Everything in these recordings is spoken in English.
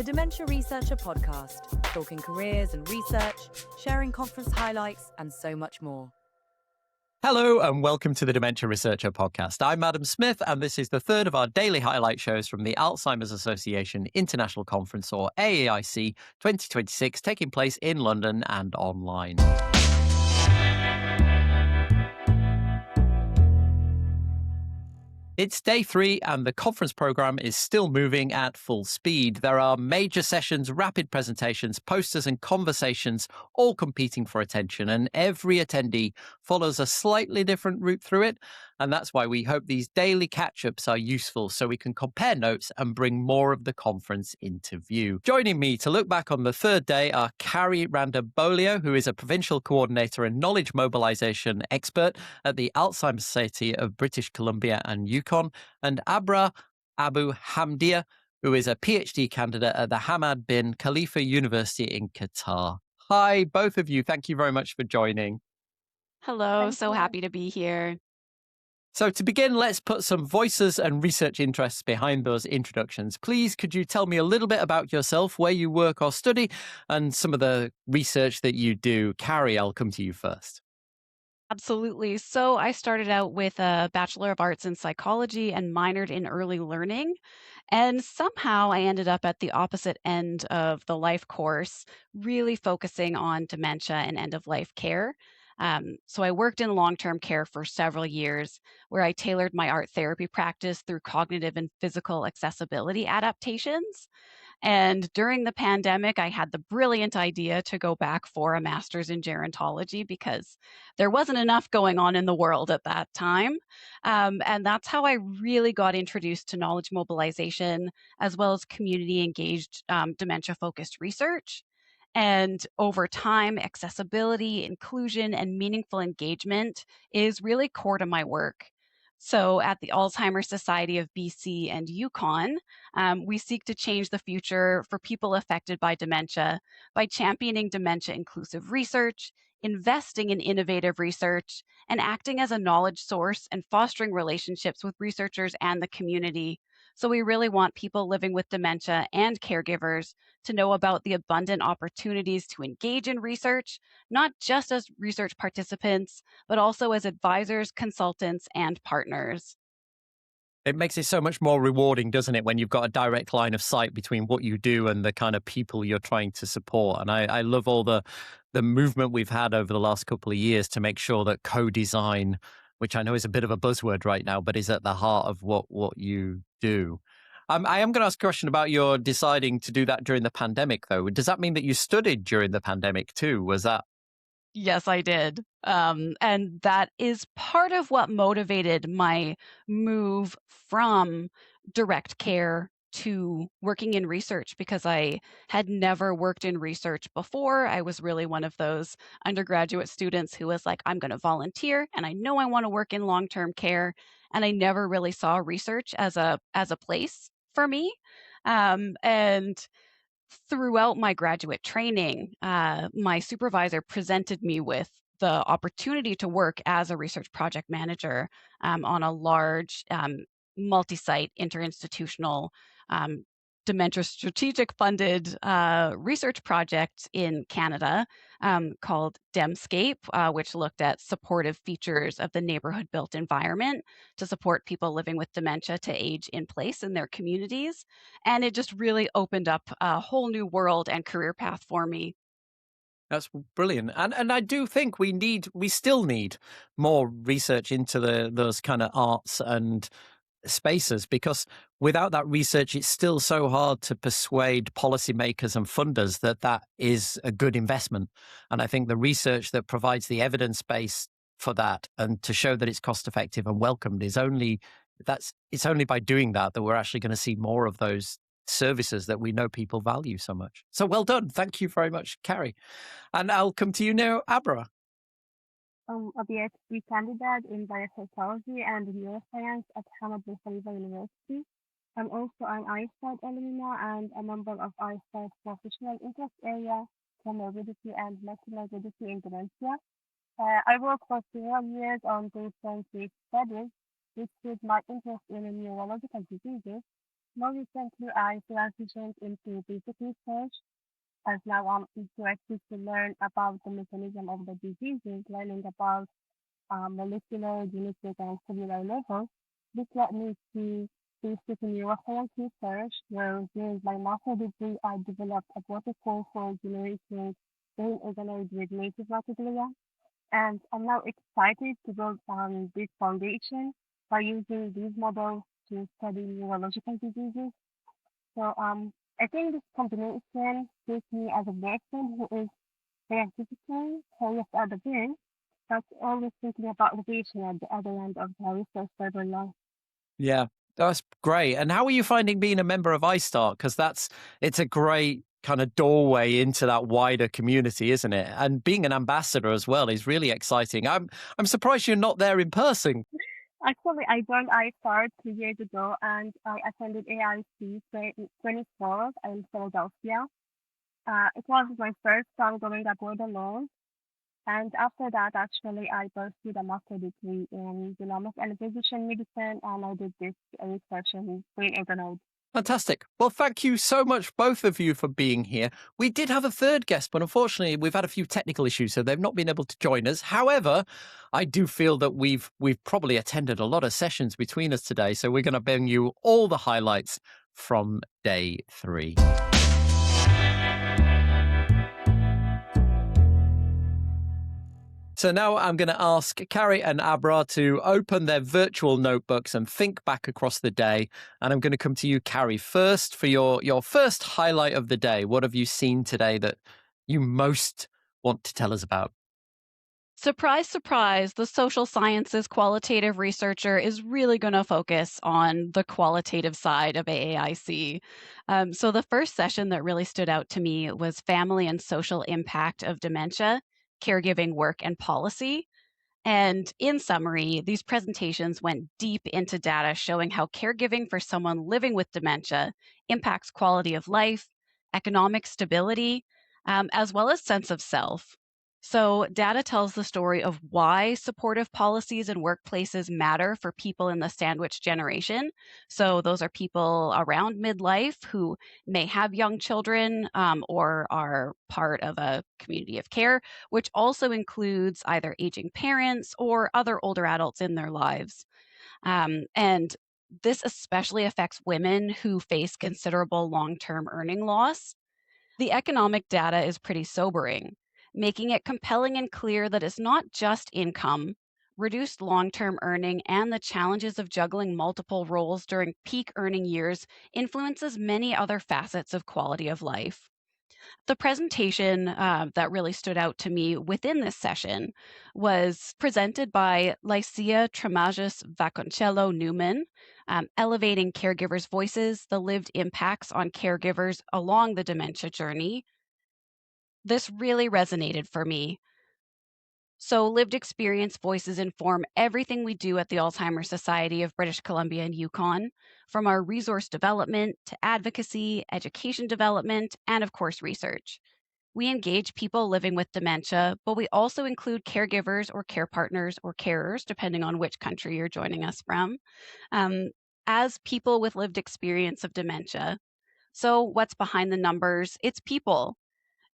the Dementia Researcher podcast, talking careers and research, sharing conference highlights, and so much more. Hello and welcome to the Dementia Researcher podcast. I'm Adam Smith, and this is the third of our daily highlight shows from the Alzheimer's Association International Conference, or AAIC 2026, taking place in London and online. It's day 3 and the conference program is still moving at full speed. There are major sessions, rapid presentations, posters and conversations all competing for attention, and every attendee follows a slightly different route through it. And that's why we hope these daily catch-ups are useful so we can compare notes and bring more of the conference into view. Joining me to look back on the third day are Cari Randa-Beaulieu, who is a Provincial Coordinator and Knowledge Mobilization expert at the Alzheimer Society of British Columbia and Yukon, and Abrar AbuHamdia, who is a PhD candidate at the Hamad bin Khalifa University in Qatar. Hi, both of you. Thank you very much for joining. Hello, so happy to be here. So to begin, let's put some voices and research interests behind those introductions. Please, could you tell me a little bit about yourself, where you work or study, and some of the research that you do? Cari, I'll come to you first. Absolutely. So I started out with a Bachelor of Arts in Psychology and minored in early learning. And somehow I ended up at the opposite end of the life course, really focusing on dementia and end-of-life care. So I worked in long-term care for several years, where I tailored my art therapy practice through cognitive and physical accessibility adaptations. And during the pandemic, I had the brilliant idea to go back for a master's in gerontology because there wasn't enough going on in the world at that time. And that's how I really got introduced to knowledge mobilization, as well as community engaged dementia focused research. And over time, accessibility, inclusion, and meaningful engagement is really core to my work. So, at the Alzheimer's Society of BC and Yukon, we seek to change the future for people affected by dementia by championing dementia inclusive research, investing in innovative research, and acting as a knowledge source and fostering relationships with researchers and the community. So, we really want people living with dementia and caregivers to know about the abundant opportunities to engage in research, not just as research participants, but also as advisors, consultants, and partners. It makes it so much more rewarding, doesn't it, when you've got a direct line of sight between what you do and the kind of people you're trying to support. And I love all the movement we've had over the last couple of years to make sure that co-design, which I know is a bit of a buzzword right now, but is at the heart of what you do. I am going to ask a question about your deciding to do that during the pandemic, though. Does that mean that you studied during the pandemic too? Was that? Yes, I did. And that is part of what motivated my move from direct care to working in research because I had never worked in research before. I was really one of those undergraduate students who was like, I'm going to volunteer and I know I want to work in long-term care. And I never really saw research as a place for me. And throughout my graduate training, my supervisor presented me with the opportunity to work as a research project manager on a large multi-site interinstitutional dementia strategic funded research project in Canada called Demscape, which looked at supportive features of the neighborhood built environment to support people living with dementia to age in place in their communities. And it just really opened up a whole new world and career path for me. That's brilliant. And I do think we still need more research into those kind of arts and spaces, because without that research, it's still so hard to persuade policymakers and funders that is a good investment. And I think the research that provides the evidence base for that and to show that it's cost effective and welcomed it's only by doing that we're actually going to see more of those services that we know people value so much. So well done. Thank you very much, Cari. And I'll come to you now, Abra. A PhD candidate in biopsychology and neuroscience at Hamad bin Khalifa University. I'm also an ISTAT alumna and a member of ISTAT's professional interest area, comorbidity and multimorbidity in dementia. I worked for several years on brain-centric studies, which with my interest in neurological diseases. More recently, I transitioned into basic research as now I'm interested to learn about the mechanism of the diseases, learning about molecular, genetic, and cellular levels. This led me to basic neuroscience research, where during my master degree, I developed a protocol for generating brain organoids with native microglia. And I'm now excited to build on this foundation by using these models to study neurological diseases. So I think this combination makes me as a person who is scientifically curious at the brain, but always thinking about the patient at the other end of the research further along. Yeah, that's great. And how are you finding being a member of iStart? Because it's a great kind of doorway into that wider community, isn't it? And being an ambassador as well is really exciting. I'm surprised you're not there in person. Actually, I joined iStart 2 years ago and I attended AIC 24 in Philadelphia. It was my first time going abroad alone. And after that, actually, I pursued a master degree in genomics and precision medicine, and I did this research in brain organoids. Fantastic. Well, thank you so much, both of you, for being here. We did have a third guest, but unfortunately, we've had a few technical issues, so they've not been able to join us. However, I do feel that we've probably attended a lot of sessions between us today, so we're going to bring you all the highlights from day 3. So now I'm going to ask Cari and Abrar to open their virtual notebooks and think back across the day. And I'm going to come to you, Cari, first for your first highlight of the day. What have you seen today that you most want to tell us about? Surprise, surprise, the social sciences qualitative researcher is really going to focus on the qualitative side of AAIC. So, the first session that really stood out to me was Family and Social Impact of Dementia, Caregiving Work and Policy. And in summary, these presentations went deep into data showing how caregiving for someone living with dementia impacts quality of life, economic stability, as well as sense of self. So, data tells the story of why supportive policies and workplaces matter for people in the sandwich generation. So, those are people around midlife who may have young children or are part of a community of care, which also includes either aging parents or other older adults in their lives. And this especially affects women who face considerable long term earning loss. The economic data is pretty sobering, making it compelling and clear that it's not just income. Reduced long term earning and the challenges of juggling multiple roles during peak earning years influences many other facets of quality of life. The presentation that really stood out to me within this session was presented by Lycia Tremagis Vaconcello Newman, Elevating Caregivers' Voices, the Lived Impacts on Caregivers Along the Dementia Journey. This really resonated for me. So, lived experience voices inform everything we do at the Alzheimer's Society of British Columbia and Yukon, from our resource development to advocacy, education development, and of course, research. We engage people living with dementia, but we also include caregivers or care partners or carers, depending on which country you're joining us from, um, as people with lived experience of dementia. So, what's behind the numbers? It's people.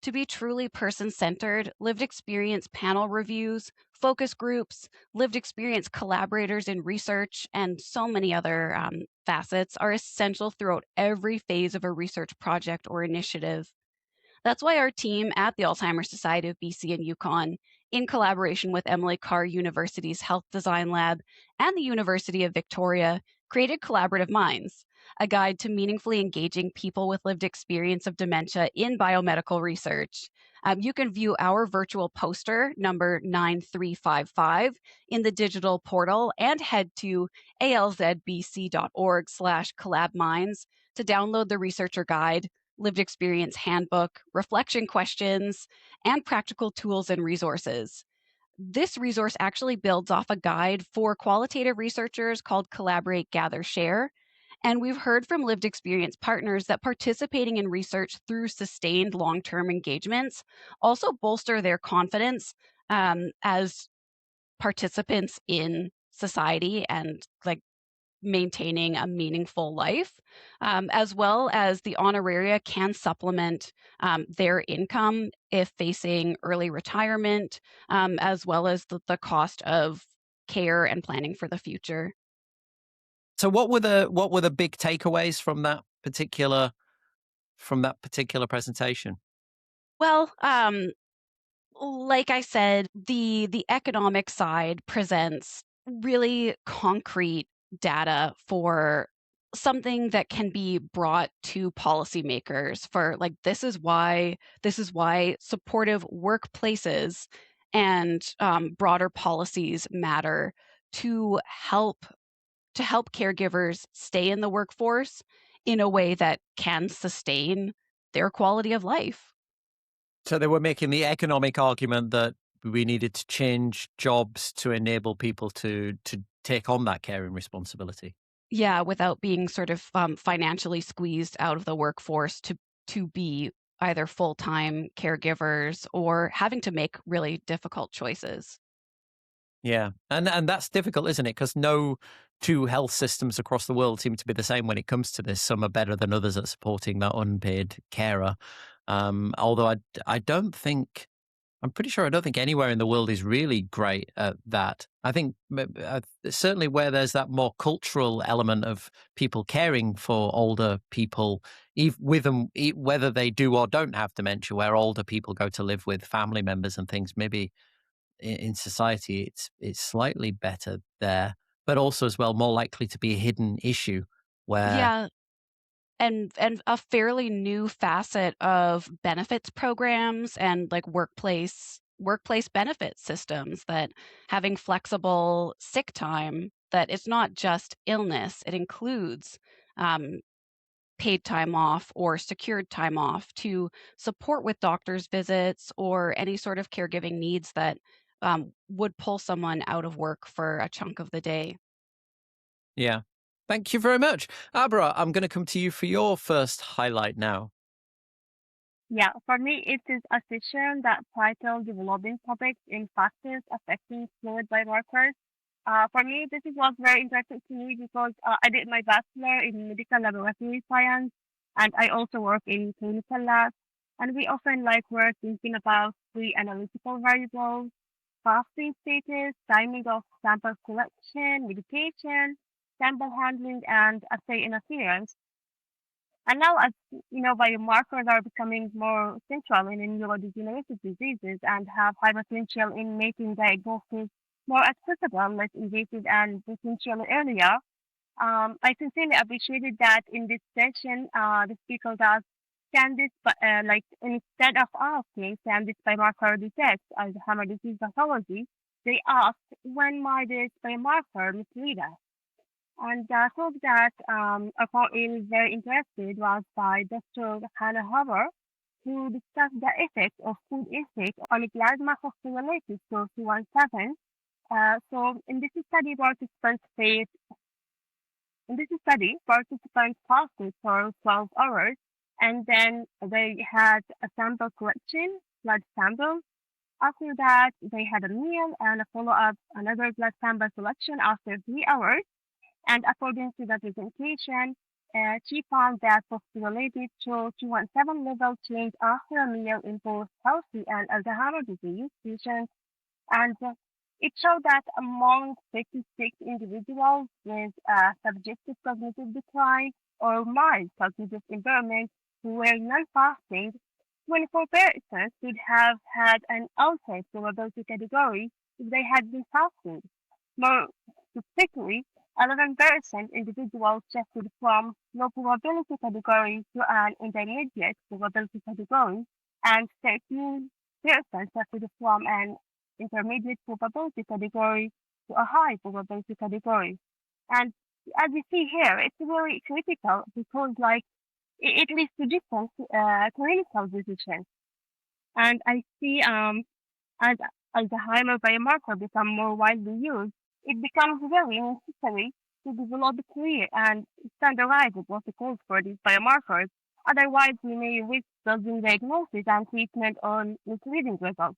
To be truly person centered, lived experience panel reviews, focus groups, lived experience collaborators in research, and so many other facets are essential throughout every phase of a research project or initiative. That's why our team at the Alzheimer's Society of BC and Yukon, in collaboration with Emily Carr University's Health Design Lab and the University of Victoria, created Collaborative Minds, a guide to meaningfully engaging people with lived experience of dementia in biomedical research. You can view our virtual poster, number 9355, in the digital portal and head to alzbc.org/collabminds to download the researcher guide, lived experience handbook, reflection questions, and practical tools and resources. This resource actually builds off a guide for qualitative researchers called Collaborate, Gather, Share. And we've heard from lived experience partners that participating in research through sustained long term engagements also bolster their confidence as participants in society and like maintaining a meaningful life, as well as the honoraria can supplement their income if facing early retirement, as well as the cost of care and planning for the future. So what were the big takeaways from that particular presentation? Well, like I said, the economic side presents really concrete data for something that can be brought to policymakers for like this is why supportive workplaces and broader policies matter to help caregivers stay in the workforce in a way that can sustain their quality of life. So they were making the economic argument that we needed to change jobs to enable people to take on that caring responsibility. Yeah, without being sort of financially squeezed out of the workforce to be either full-time caregivers or having to make really difficult choices. Yeah. And that's difficult, isn't it? Because no two health systems across the world seem to be the same when it comes to this. Some are better than others at supporting that unpaid carer. Although I don't think I'm pretty sure I don't think anywhere in the world is really great at that. I think certainly where there's that more cultural element of people caring for older people, with them, whether they do or don't have dementia, where older people go to live with family members and things, maybe in society it's slightly better there, but also as well more likely to be a hidden issue where Yeah, and a fairly new facet of benefits programs and like workplace benefit systems that having flexible sick time that it's not just illness, it includes um, paid time off or secured time off to support with doctor's visits or any sort of caregiving needs that would pull someone out of work for a chunk of the day. yeah. Thank you very much. Abra, I'm going to come to you for your first highlight now. Yeah, for me, it is a session that titled Developing Topics in Factors Affecting Fluid Biomarkers. For me, this is was very interesting to me because I did my bachelor in medical laboratory science, and I also work in clinical labs. And we often like work thinking about three analytical variables: fasting status, timing of sample collection, medication, sample handling, and assay interference. And now, as you know, biomarkers are becoming more central in neurodegenerative diseases and have high potential in making diagnosis more accessible, less invasive, and potentially earlier. I sincerely appreciated that in this session, the speakers asked, can this, like, instead of asking, can this biomarker detect Alzheimer's disease pathology, they asked, when might this biomarker mislead us? And the talk that I found really very interested was by Dr. Hannah Huber, who discussed the effects of food intake on plasma phosphorylated to 217. So in this study, participants fasted for 12 hours, and then they had a sample collection, blood samples. After that, they had a meal and a follow-up, another blood sample collection after 3 hours. And according to the presentation, she found that phosphorylated to 217 level change after a meal in both healthy and Alzheimer's disease patients. And it showed that among 56 individuals with subjective cognitive decline or mild cognitive impairment who were non-fasting, 24% could have had an altered probability category if they had been fasting. More specifically, 11% individuals shifted from low probability category to an intermediate probability category, and 13% shifted from an intermediate probability category to a high probability category. And as you see here, it's really critical because, like, it leads to different clinical decisions. And I see as Alzheimer biomarker become more widely used, it becomes very necessary to develop a clear and standardized protocols for these biomarkers. Otherwise, we may risk building diagnosis and treatment on misleading results.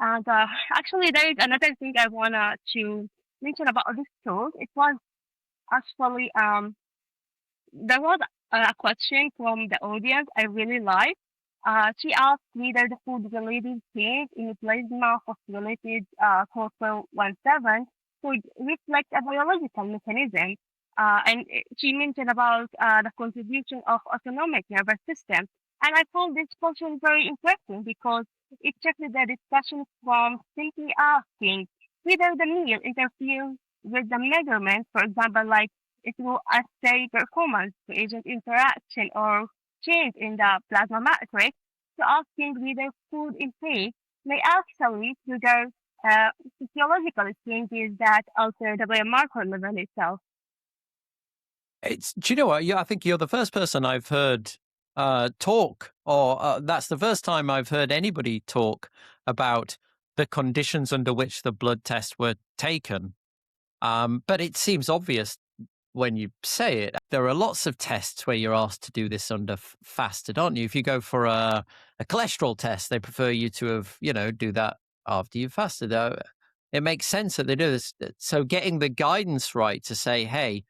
And actually, there is another thing I wanna to mention about this tool. It was Actually, there was a question from the audience I really liked. She asked whether the food-related change in plasma phosphorylated copper-17 could reflect a biological mechanism. And she mentioned about the contribution of autonomic nervous system. And I found this question very interesting because it shifted the discussion from simply asking whether the meal interferes with the measurements, for example, like through assay performance, agent interaction, or change in the plasma matrix, to asking whether food intake may actually trigger uh, physiological changes that alter the biomarker level itself. Do you know what? Yeah, I think you're the first person I've heard talk, or that's the first time I've heard anybody talk about the conditions under which the blood tests were taken. But it seems obvious when you say it. There are lots of tests where you're asked to do this under fasted, aren't you? If you go for a cholesterol test, they prefer you to have, do that after you've fasted. It makes sense that they do this. So getting the guidance right to say, hey,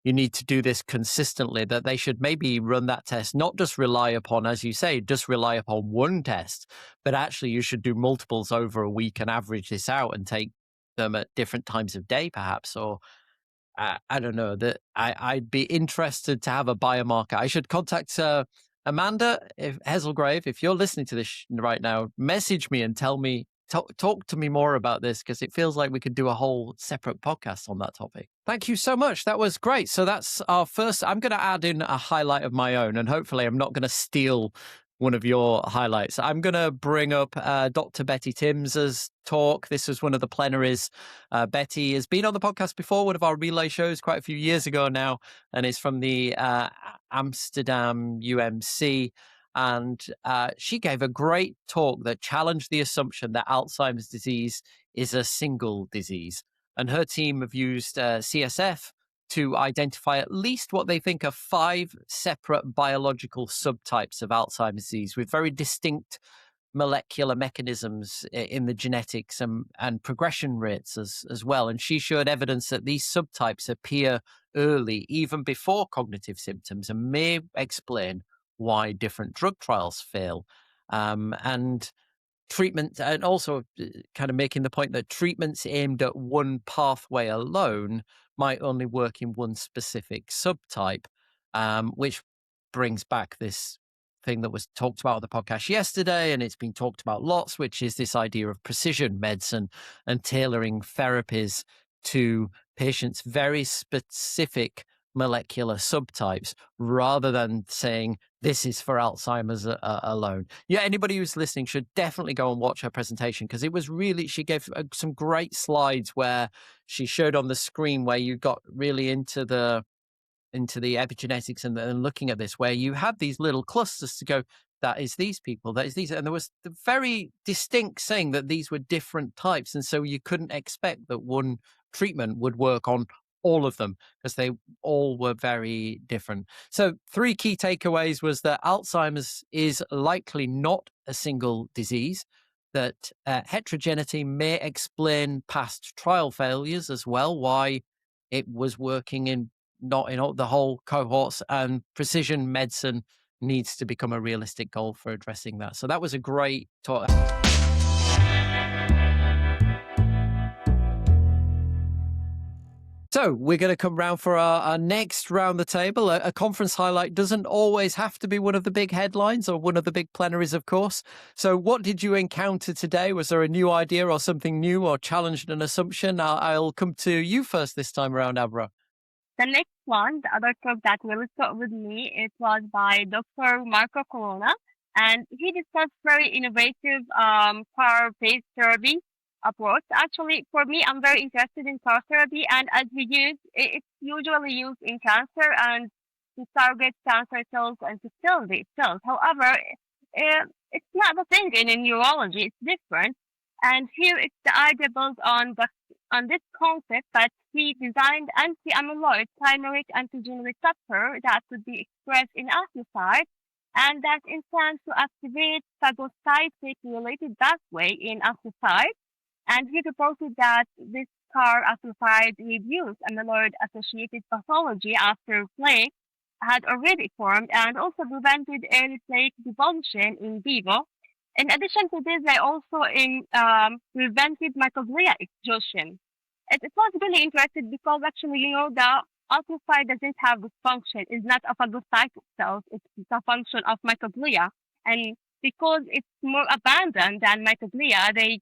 you need to do this consistently, that they should maybe run that test, not just rely upon, as you say, just rely upon one test, but actually you should do multiples over a week and average this out and take them at different times of day, perhaps, or I don't know. That I'd be interested to have a biomarker. I should contact Amanda Heselgrave. If you're listening to this right now, message me and tell me, talk to me more about this, because it feels like we could do a whole separate podcast on that topic. Thank you so much. That was great. So that's our first. I'm going to add in a highlight of my own, and hopefully I'm not going to steal one of your highlights. I'm going to bring up Dr. Betty Timms' talk. This was one of the plenaries. Betty has been on the podcast before, one of our relay shows quite a few years ago now, and is from the Amsterdam UMC. And she gave a great talk that challenged the assumption that Alzheimer's disease is a single disease. And her team have used CSF to identify at least what they think are 5 separate biological subtypes of Alzheimer's disease with very distinct molecular mechanisms in the genetics and progression rates as well. And she showed evidence that these subtypes appear early, even before cognitive symptoms, and may explain why different drug trials fail. And treatment, and also kind of making the point that treatments aimed at one pathway alone might only work in one specific subtype, which brings back this thing that was talked about on the podcast yesterday, and it's been talked about lots, which is this idea of precision medicine and tailoring therapies to patients' very specific molecular subtypes, rather than saying this is for Alzheimer's alone. Yeah, anybody who's listening should definitely go and watch her presentation, because it was really, she gave some great slides where she showed on the screen where you got really into the epigenetics and looking at this, where you had these little clusters to go, that is these people, that is these. And there was the very distinct saying that these were different types. And so you couldn't expect that one treatment would work on all of them, because they all were very different. So 3 key takeaways was that Alzheimer's is likely not a single disease, that heterogeneity may explain past trial failures as well, why it was working in not in all, the whole cohorts, and precision medicine needs to become a realistic goal for addressing that. So that was a great talk. So we're going to come round for our next round the table. A conference highlight doesn't always have to be one of the big headlines or one of the big plenaries, of course. So what did you encounter today? Was there a new idea or something new, or challenged an assumption? I'll come to you first this time around, Abrar. The next one, the other talk that really stuck with me, it was by Dr. Marco Colonna, and he discussed very innovative car-based therapy approach. Actually, for me, I'm very interested in car therapy, and as we use, it's usually used in cancer and to target cancer cells and to kill these cells. However, it's not the thing in neurology; it's different. And here, it's the idea built on this concept that he designed anti-amyloid chimeric antigen receptor that could be expressed in astrocytes, and that intends to activate phagocytic related pathway in astrocytes, And he reported that this car-associated reduced amyloid-associated pathology after plaque had already formed and also prevented early plaque devolution in vivo. In addition to this, they also prevented microglia exhaustion. It was really interesting because actually, the alpha doesn't have this function. It's not a phagocytic cells. It's a function of microglia. And because it's more abundant than microglia, they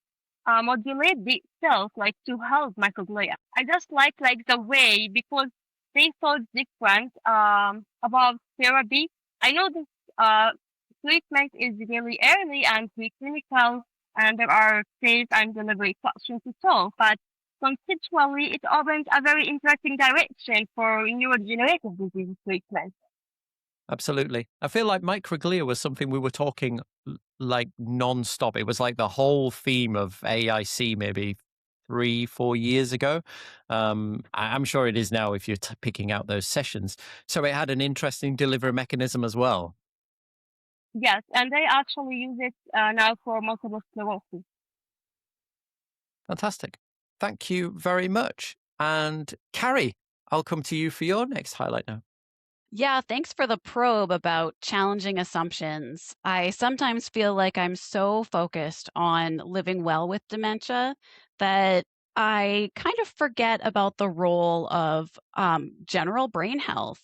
modulate the cells like to help microglia. I just like the way because they thought different about therapy. I know this treatment is really early and preclinical, and there are safe and delivery questions to solve, but conceptually it opens a very interesting direction for neurodegenerative disease treatment. Absolutely. I feel like microglia was something we were talking like non-stop. It was like the whole theme of AAIC maybe 3-4 years ago. I'm sure it is now if you're picking out those sessions. So it had an interesting delivery mechanism as well. Yes, and they actually use it now for multiple sclerosis. Fantastic. Thank you very much. And Cari, I'll come to you for your next highlight now. Yeah, thanks for the probe about challenging assumptions. I sometimes feel like I'm so focused on living well with dementia that I kind of forget about the role of general brain health.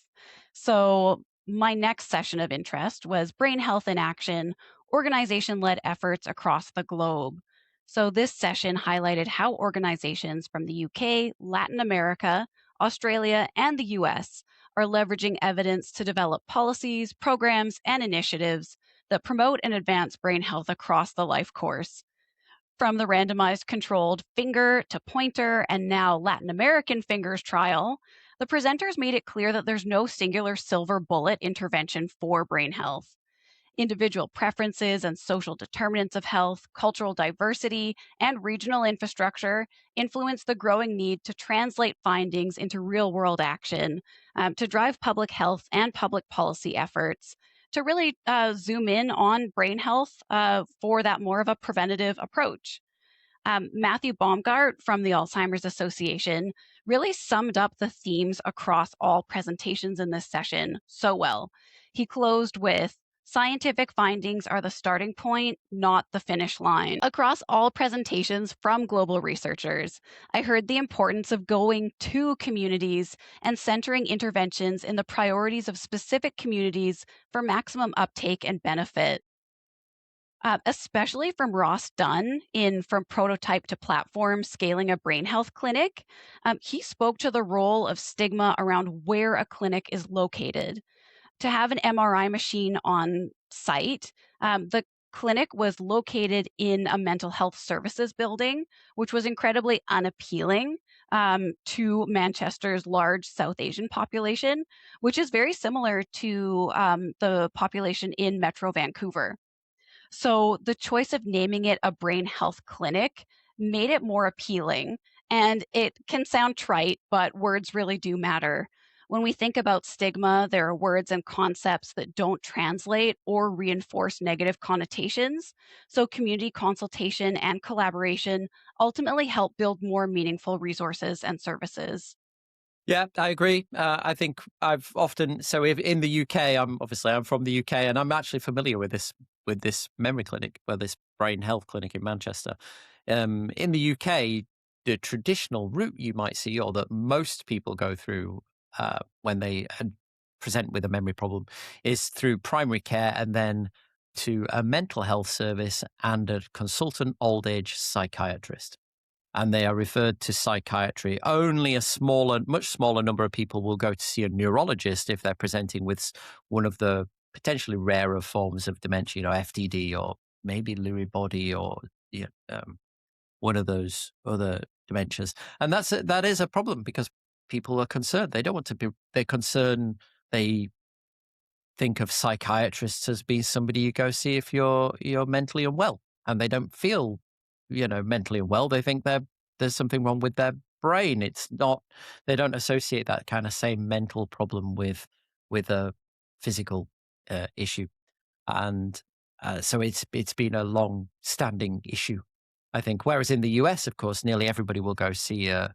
So, my next session of interest was Brain Health in Action, organization led efforts across the globe. So, this session highlighted how organizations from the UK, Latin America, Australia, and the US are leveraging evidence to develop policies, programs, and initiatives that promote and advance brain health across the life course. From the randomized controlled finger to pointer and now Latin American fingers trial, the presenters made it clear that there's no singular silver bullet intervention for brain health. Individual preferences and social determinants of health, cultural diversity, and regional infrastructure influence the growing need to translate findings into real world action to drive public health and public policy efforts to really zoom in on brain health for that more of a preventative approach. Matthew Baumgart from the Alzheimer's Association really summed up the themes across all presentations in this session so well. He closed with, "Scientific findings are the starting point, not the finish line." Across all presentations from global researchers, I heard the importance of going to communities and centering interventions in the priorities of specific communities for maximum uptake and benefit. Especially from Ross Dunn in From Prototype to Platform Scaling a Brain Health Clinic. He spoke to the role of stigma around where a clinic is located. To have an MRI machine on site, the clinic was located in a mental health services building, which was incredibly unappealing to Manchester's large South Asian population, which is very similar to the population in Metro Vancouver. So the choice of naming it a brain health clinic made it more appealing. And it can sound trite, but words really do matter. When we think about stigma, there are words and concepts that don't translate or reinforce negative connotations. So community consultation and collaboration ultimately help build more meaningful resources and services. Yeah, I agree. I think I've often if in the UK, I'm from the UK, and I'm actually familiar with this memory clinic, or this brain health clinic in Manchester. In the UK, the traditional route you might see, or that most people go through when they present with a memory problem, is through primary care and then to a mental health service and a consultant old age psychiatrist. And they are referred to psychiatry. Only much smaller number of people will go to see a neurologist if they're presenting with one of the potentially rarer forms of dementia, FTD or maybe Lewy body or one of those other dementias. And that is a problem because people are concerned. They don't want to be. They're concerned. They think of psychiatrists as being somebody you go see if you're mentally unwell, and they don't feel mentally unwell. They think there's something wrong with their brain. It's not. They don't associate that kind of same mental problem with a physical issue, and so it's been a long standing issue. I think. Whereas in the US, of course, nearly everybody will go see a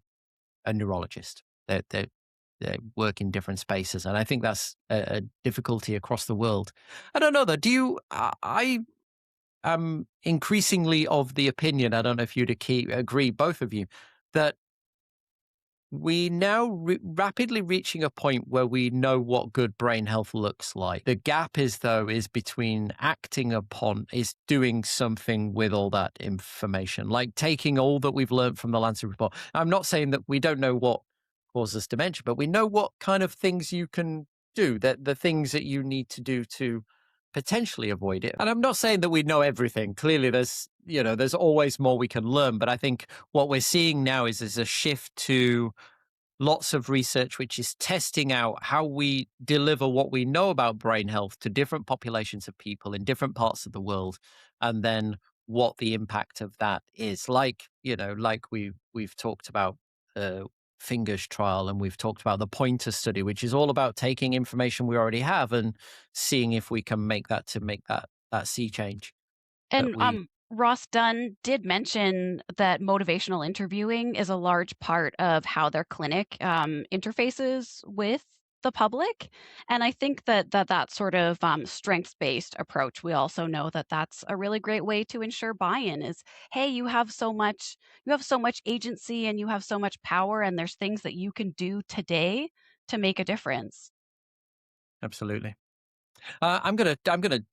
neurologist. They work in different spaces. And I think that's a difficulty across the world. I don't know, though. I am increasingly of the opinion, I don't know if you'd agree, both of you, that we now rapidly reaching a point where we know what good brain health looks like. The gap is between acting upon, is doing something with all that information, like taking all that we've learned from the Lancet report. I'm not saying that we don't know what causes dementia, but we know what kind of things you can do, that the things that you need to do to potentially avoid it. And I'm not saying that we know everything. Clearly there's always more we can learn, but I think what we're seeing now is a shift to lots of research which is testing out how we deliver what we know about brain health to different populations of people in different parts of the world, and then what the impact of that is. Like we've talked about Fingers trial, and we've talked about the Pointer study, which is all about taking information we already have and seeing if we can make that sea change. And Ross Dunn did mention that motivational interviewing is a large part of how their clinic interfaces with the public. And I think that sort of strengths-based approach, we also know that that's a really great way to ensure buy-in is, hey, you have so much agency and you have so much power, and there's things that you can do today to make a difference. Absolutely. I'm gonna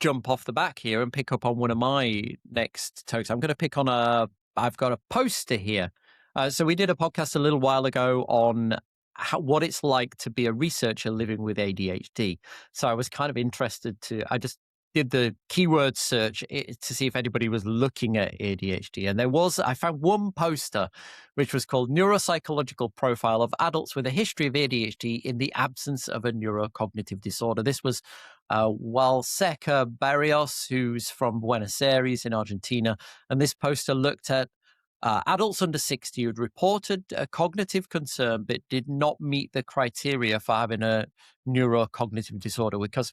jump off the back here and pick up on one of my next topics. I'm gonna pick on I've got a poster here. So we did a podcast a little while ago on what it's like to be a researcher living with ADHD. So I was kind of interested I just did the keyword search to see if anybody was looking at ADHD. And I found one poster which was called Neuropsychological Profile of Adults with a History of ADHD in the Absence of a Neurocognitive Disorder. This was Walseca Barrios, who's from Buenos Aires in Argentina. And this poster looked at adults under 60 who'd reported a cognitive concern but did not meet the criteria for having a neurocognitive disorder, because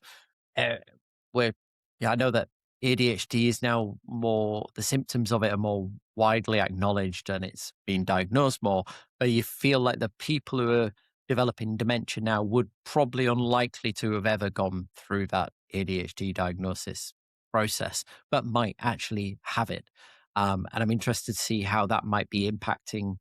I know that ADHD is now the symptoms of it are more widely acknowledged and it's being diagnosed more, but you feel like the people who are developing dementia now would probably unlikely to have ever gone through that ADHD diagnosis process, but might actually have it. And I'm interested to see how that might be impacting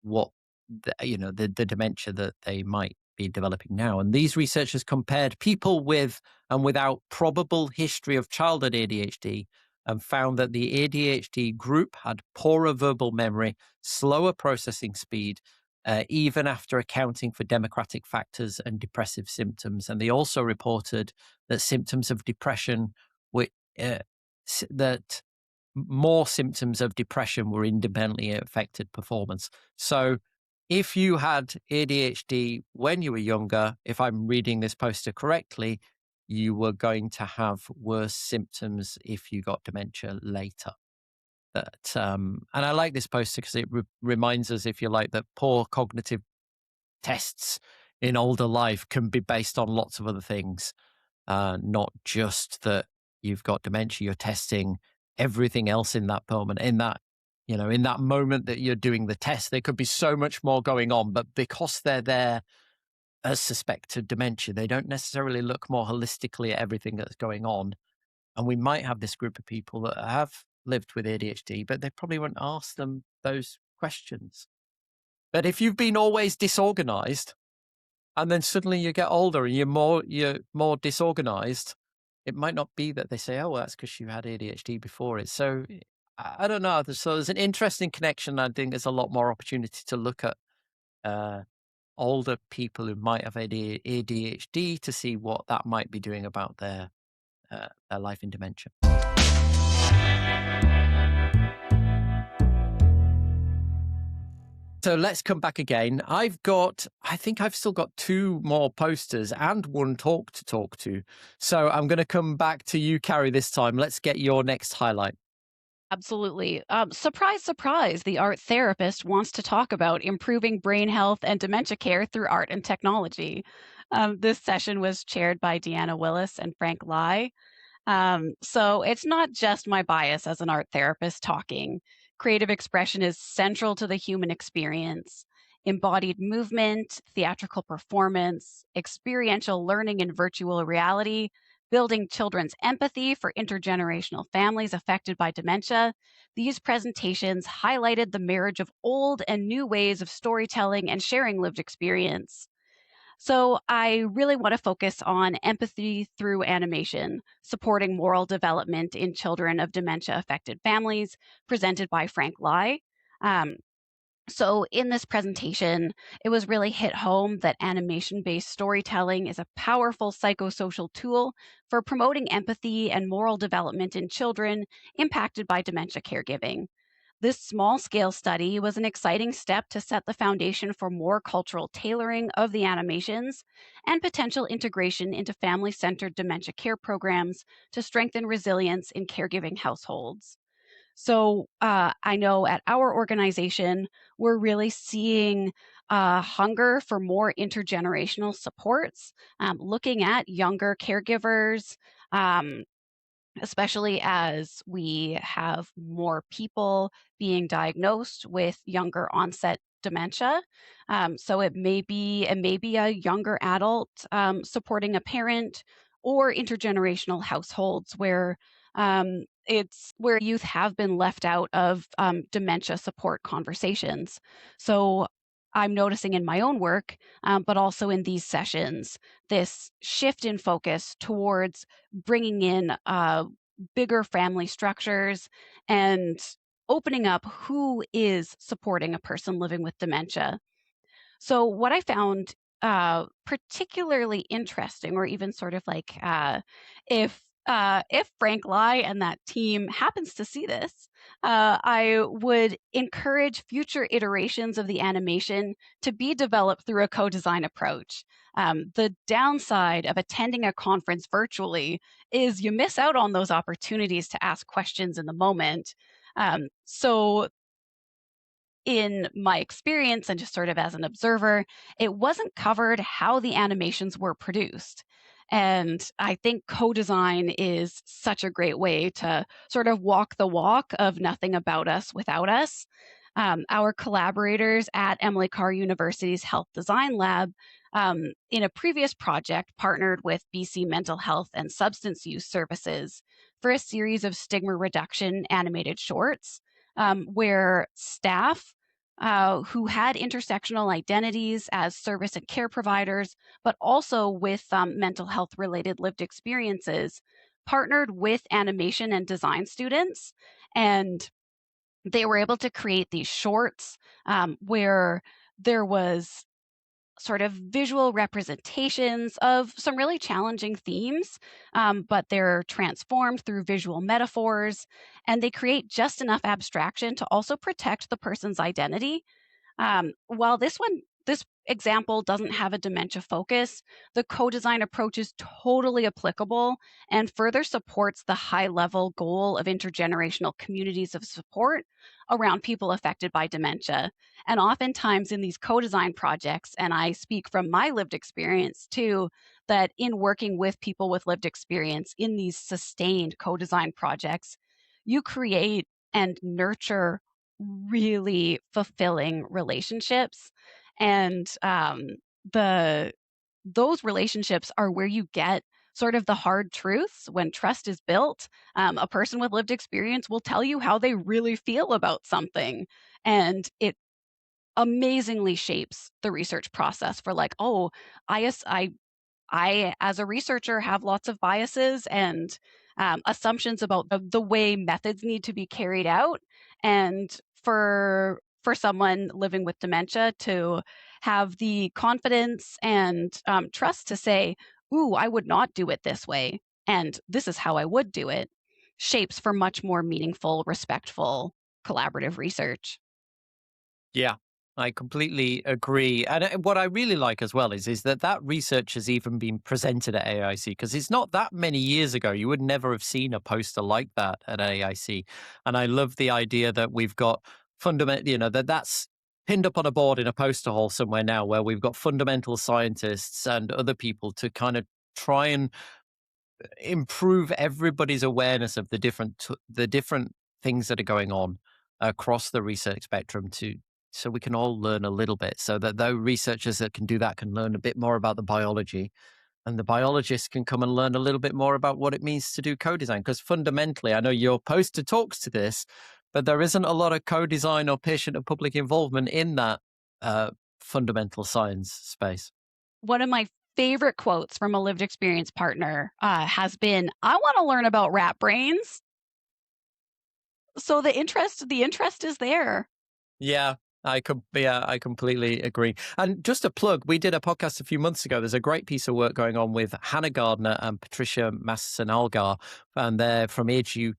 what the dementia that they might be developing now. And these researchers compared people with and without probable history of childhood ADHD and found that the ADHD group had poorer verbal memory, slower processing speed, even after accounting for democratic factors and depressive symptoms. And they also reported that symptoms of depression that more symptoms of depression were independently affected performance. So if you had ADHD when you were younger, if I'm reading this poster correctly, you were going to have worse symptoms if you got dementia later. And I like this poster because it reminds us, if you like, that poor cognitive tests in older life can be based on lots of other things, not just that you've got dementia. You're testing everything else in that moment, in that moment that you're doing the test. There could be so much more going on, but because they're there as suspected dementia, they don't necessarily look more holistically at everything that's going on. And we might have this group of people that have lived with ADHD, but they probably won't ask them those questions. But if you've been always disorganized and then suddenly you get older and you're more disorganized, it might not be that they say, oh, well, that's because you had ADHD before it. So I don't know. So there's an interesting connection. I think there's a lot more opportunity to look at older people who might have ADHD to see what that might be doing about their life in dementia. So let's come back again. I think I've still got two more posters and one talk to. So I'm going to come back to you, Cari, this time. Let's get your next highlight. Absolutely. Surprise, surprise, the art therapist wants to talk about improving brain health and dementia care through art and technology. This session was chaired by Deanna Willis and Frank Lai. So it's not just my bias as an art therapist talking. creative expression is central to the human experience. Embodied movement, theatrical performance, experiential learning in virtual reality, building children's empathy for intergenerational families affected by dementia. These presentations highlighted the marriage of old and new ways of storytelling and sharing lived experience. So, I really want to focus on empathy through animation, supporting moral development in children of dementia affected families, presented by Frank Lai. Um, so, in this presentation, it was really hit home that animation based storytelling is a powerful psychosocial tool for promoting empathy and moral development in children impacted by dementia caregiving. This small scale study was an exciting step to set the foundation for more cultural tailoring of the animations and potential integration into family centered dementia care programs to strengthen resilience in caregiving households. So I know at our organization, we're really seeing hunger for more intergenerational supports, looking at younger caregivers. Um, Especially as we have more people being diagnosed with younger onset dementia. So it may be a younger adult supporting a parent, or intergenerational households where it's where youth have been left out of dementia support conversations. So I'm noticing in my own work, but also in these sessions, this shift in focus towards bringing in bigger family structures and opening up who is supporting a person living with dementia. So, what I found particularly interesting, or even sort of like if Frank Lai and that team happens to see this, I would encourage future iterations of the animation to be developed through a co-design approach. The downside of attending a conference virtually is you miss out on those opportunities to ask questions in the moment. So in my experience and just sort of as an observer, it wasn't covered how the animations were produced. And I think co design is such a great way to sort of walk the walk of nothing about us without us. Our collaborators at Emily Carr University's Health Design Lab, in a previous project, partnered with BC Mental Health and Substance Use Services for a series of stigma reduction animated shorts, where staff who had intersectional identities as service and care providers, but also with mental health related lived experiences, partnered with animation and design students. And they were able to create these shorts where there was sort of visual representations of some really challenging themes, but they're transformed through visual metaphors, and they create just enough abstraction to also protect the person's identity. While this example doesn't have a dementia focus, the co-design approach is totally applicable and further supports the high-level goal of intergenerational communities of support around people affected by dementia. And oftentimes in these co-design projects, and I speak from my lived experience too, that in working with people with lived experience in these sustained co-design projects, you create and nurture really fulfilling relationships. And the those relationships are where you get sort of the hard truths. When trust is built, a person with lived experience will tell you how they really feel about something, and it amazingly shapes the research process for like, oh, I, as a researcher, have lots of biases and assumptions about the way methods need to be carried out. And for someone living with dementia to have the confidence and trust to say, "Ooh, I would not do it this way, and this is how I would do it," shapes for much more meaningful, respectful, collaborative research. Yeah, I completely agree. And what I really like as well is that research has even been presented at AAIC, because it's not that many years ago you would never have seen a poster like that at AAIC. And I love the idea that we've got fundamental, that's pinned up on a board in a poster hall somewhere now, where we've got fundamental scientists and other people to kind of try and improve everybody's awareness of the different things that are going on across the research spectrum so we can all learn a little bit, so that those researchers that can do that can learn a bit more about the biology, and the biologists can come and learn a little bit more about what it means to do co-design. Because fundamentally, I know your poster talks to this, but there isn't a lot of co-design or patient and public involvement in that fundamental science space. One of my favorite quotes from a lived experience partner has been, "I want to learn about rat brains." So the interest is there. Yeah, I completely agree. And just a plug, we did a podcast a few months ago. There's a great piece of work going on with Hannah Gardner and Patricia Masson-Algar, and they're from Dementia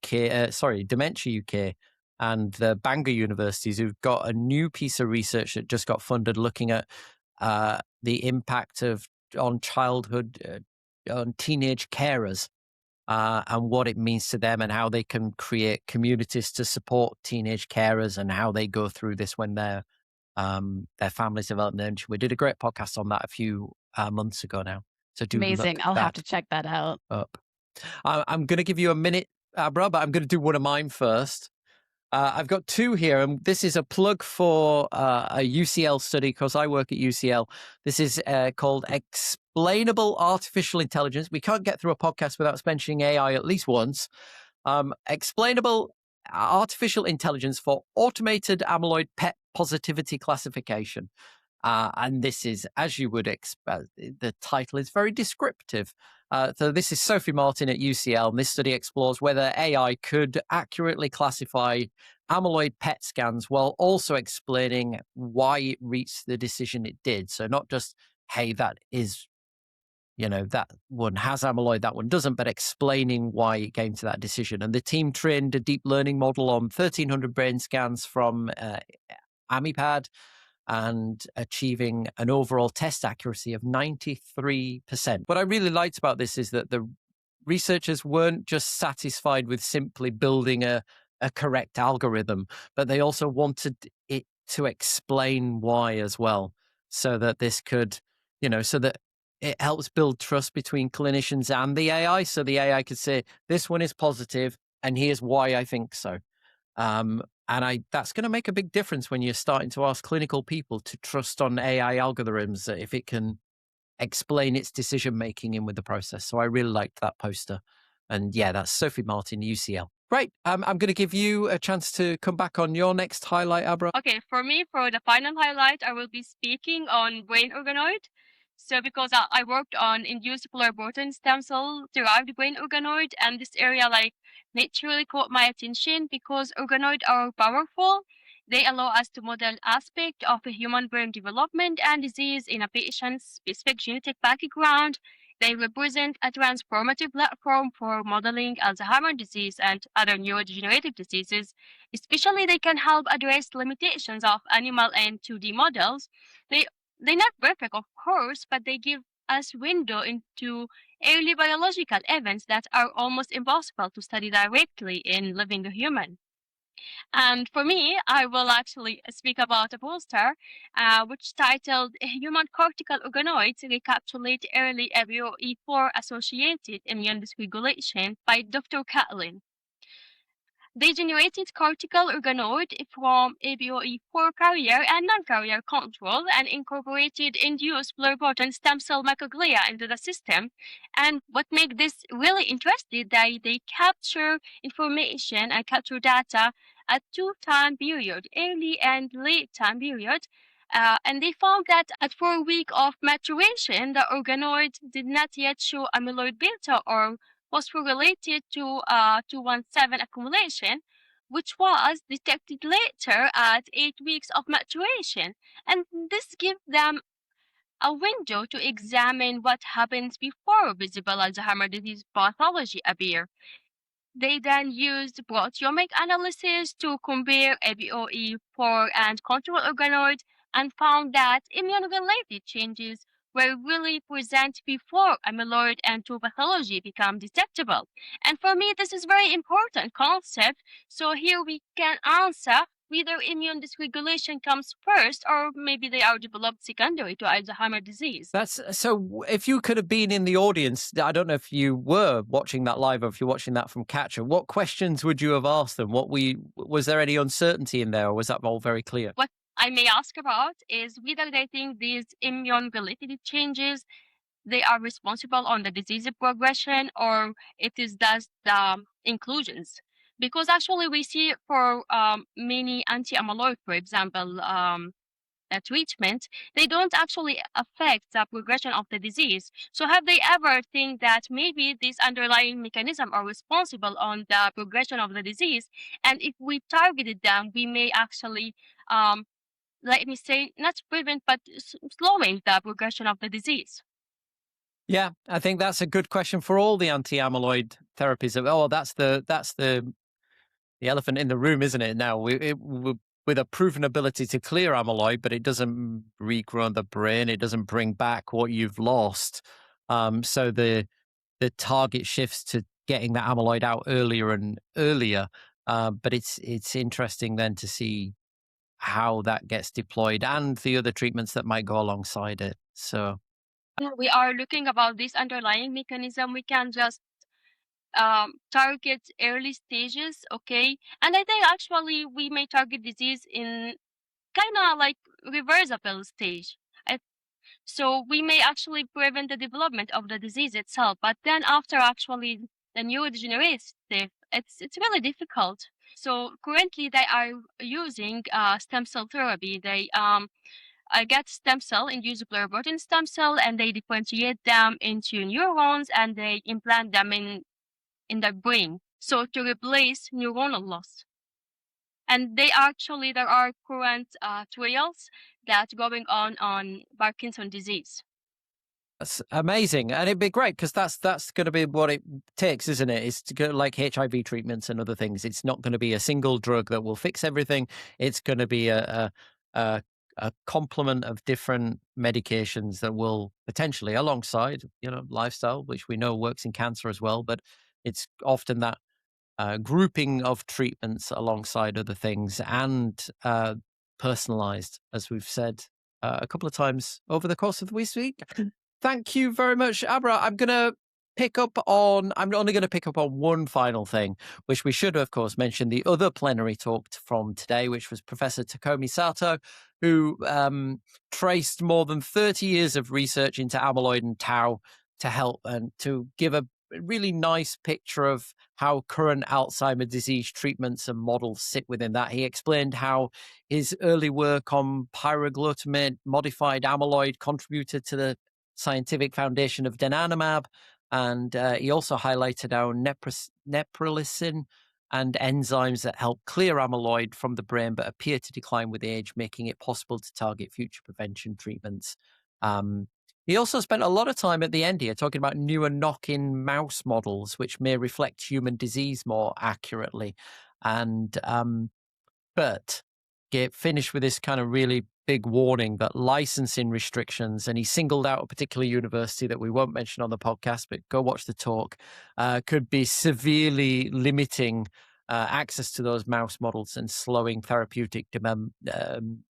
UK and the Bangor universities, who've got a new piece of research that just got funded looking at the impact on childhood, on teenage carers. And what it means to them and how they can create communities to support teenage carers and how they go through this when their families develop dementia. We did a great podcast on that a few months ago now. So do Amazing. look I'll have that to check that out. up. I'm going to give you a minute, Abrar, but I'm going to do one of mine first. I've got two here, and this is a plug for a UCL study because I work at UCL. This is called Explainable Artificial Intelligence. We can't get through a podcast without mentioning AI at least once. Explainable Artificial Intelligence for Automated Amyloid PET Positivity Classification. And this is, as you would expect, the title is very descriptive. So this is Sophie Martin at UCL, and this study explores whether AI could accurately classify amyloid PET scans while also explaining why it reached the decision it did. So not just, hey, that is, that one has amyloid, that one doesn't, but explaining why it came to that decision. And the team trained a deep learning model on 1,300 brain scans from Amipad, and achieving an overall test accuracy of 93%. What I really liked about this is that the researchers weren't just satisfied with simply building a correct algorithm, but they also wanted it to explain why as well, so that this could, so that it helps build trust between clinicians and the AI. So the AI could say, this one is positive, and here's why I think so. And that's going to make a big difference when you're starting to ask clinical people to trust on AI algorithms, if it can explain its decision-making in with the process. So I really liked that poster. And yeah, that's Sophie Martin, UCL. Great. I'm going to give you a chance to come back on your next highlight, Abra. Okay, for me, for the final highlight, I will be speaking on brain organoid. So because I worked on induced pluripotent stem cell derived brain organoid, and this area naturally caught my attention because organoids are powerful. They allow us to model aspects of a human brain development and disease in a patient's specific genetic background. They represent a transformative platform for modeling Alzheimer's disease and other neurodegenerative diseases. Especially, they can help address limitations of animal and 2D models. They're not perfect, of course, but they give us window into early biological events that are almost impossible to study directly in living human. And for me, I will actually speak about a poster which titled Human Cortical Organoids Recapitulate Early ABOE4 Associated Immune Dysregulation by Dr. Catlin. They generated cortical organoid from ABOE4 carrier and non-carrier control and incorporated induced pluripotent stem cell microglia into the system. And what makes this really interesting, they capture information and capture data at 2 time period, early and late time period. And they found that at 4 weeks of maturation, the organoid did not yet show amyloid beta or phosphorylated to 217 accumulation, which was detected later at 8 weeks of maturation. And this gives them a window to examine what happens before visible Alzheimer's disease pathology appear. They then used proteomic analysis to compare ABOE4 and control organoid and found that immune-related changes were really present before amyloid and 2 pathology become detectable. And for me, this is very important concept. So here we can answer whether immune dysregulation comes first or maybe they are developed secondary to Alzheimer's disease. That's so. If you could have been in the audience, I don't know if you were watching that live or if you're watching that from Catcher. What questions would you have asked them? Was there any uncertainty in there, or was that all very clear? What I may ask about is whether they think these immune-related changes they are responsible on the disease progression or it is just the inclusions. Because actually we see for many anti-amyloid, for example, treatment, they don't actually affect the progression of the disease. So have they ever think that maybe these underlying mechanisms are responsible on the progression of the disease? And if we targeted them, we may actually, let me say, not prevent, but slowing the progression of the disease. Yeah, I think that's a good question for all the anti-amyloid therapies. Oh, that's the elephant in the room, isn't it? Now, with a proven ability to clear amyloid, but it doesn't regrow the brain. It doesn't bring back what you've lost. So the target shifts to getting that amyloid out earlier and earlier. But it's interesting then to see how that gets deployed and the other treatments that might go alongside it. So we are looking about this underlying mechanism. We can just target early stages, okay? And I think actually we may target disease in kind of like reversible stage. So we may actually prevent the development of the disease itself, but then after actually the neurodegenerative, it's really difficult. So currently they are using stem cell therapy. They get stem cell induced pluripotent stem cell and they differentiate them into neurons and they implant them in the brain. So to replace neuronal loss. And there are current trials that going on Parkinson's disease. that's amazing, and it'd be great because that's going to be what it takes, isn't it? It's to go like HIV treatments and other things. It's not going to be a single drug that will fix everything. It's going to be a complement of different medications that will potentially, alongside lifestyle, which we know works in cancer as well. But it's often that grouping of treatments alongside other things and personalized, as we've said a couple of times over the course of the week. Thank you very much, Abrar. I'm only going to pick up on one final thing, which we should, of course, mention the other plenary talk from today, which was Professor Takomi Sato, who traced more than 30 years of research into amyloid and tau to help and to give a really nice picture of how current Alzheimer's disease treatments and models sit within that. He explained how his early work on pyroglutamate modified amyloid contributed to the scientific foundation of donanemab, and he also highlighted how neprilysin and enzymes that help clear amyloid from the brain but appear to decline with age, making it possible to target future prevention treatments. He also spent a lot of time at the end here talking about newer knock-in mouse models, which may reflect human disease more accurately. And but finished with this kind of really big warning that licensing restrictions, and he singled out a particular university that we won't mention on the podcast, but go watch the talk, could be severely limiting access to those mouse models and slowing therapeutic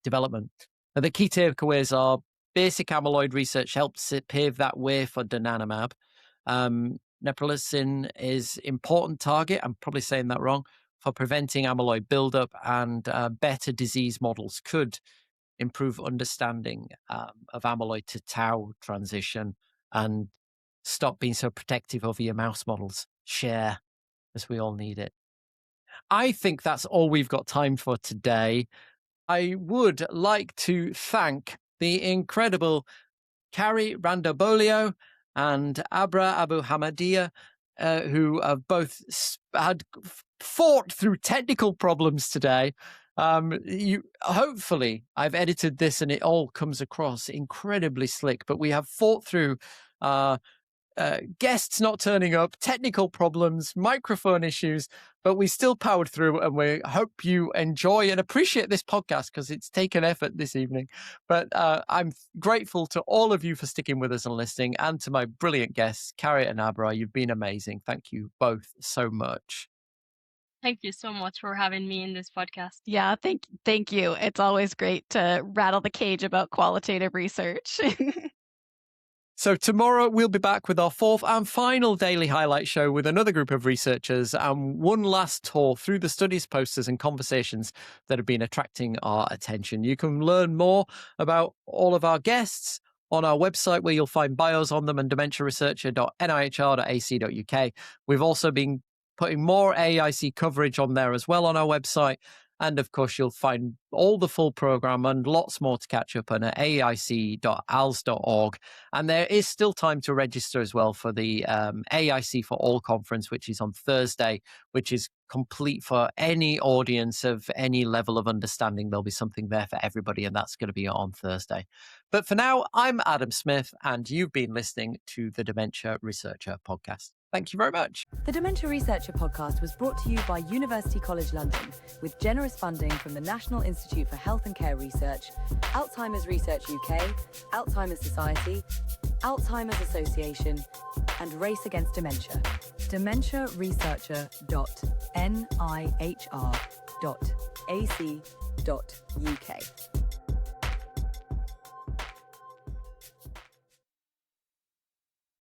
development. Now, the key takeaways are basic amyloid research helps pave that way for donanemab. Neprilysin is important target, I'm probably saying that wrong, for preventing amyloid buildup, and better disease models could improve understanding of amyloid to tau transition and stop being so protective over your mouse models. Share, as we all need it. I think that's all we've got time for today. I would like to thank the incredible Cari, Randa-Beaulieu, and Abrar AbuHamdia, who have both had fought through technical problems today. Hopefully, I've edited this and it all comes across incredibly slick, but we have fought through guests not turning up, technical problems, microphone issues, but we still powered through, and we hope you enjoy and appreciate this podcast because it's taken effort this evening. But I'm grateful to all of you for sticking with us and listening, and to my brilliant guests, Cari and Abrar. You've been amazing. Thank you both so much. Thank you so much for having me in this podcast. Yeah, thank you. It's always great to rattle the cage about qualitative research. So tomorrow we'll be back with our fourth and final daily highlight show with another group of researchers and one last tour through the studies, posters and conversations that have been attracting our attention. You can learn more about all of our guests on our website, where you'll find bios on them, and dementiaresearcher.nihr.ac.uk. We've also been putting more AAIC coverage on there as well on our website. And of course, you'll find all the full program and lots more to catch up on at aaic.als.org. And there is still time to register as well for the AAIC for All conference, which is on Thursday, which is complete for any audience of any level of understanding. There'll be something there for everybody, and that's going to be on Thursday. But for now, I'm Adam Smith, and you've been listening to the Dementia Researcher podcast. Thank you very much. The Dementia Researcher podcast was brought to you by University College London with generous funding from the National Institute for Health and Care Research, Alzheimer's Research UK, Alzheimer's Society, Alzheimer's Association, and Race Against Dementia. dementiaresearcher.nihr.ac.uk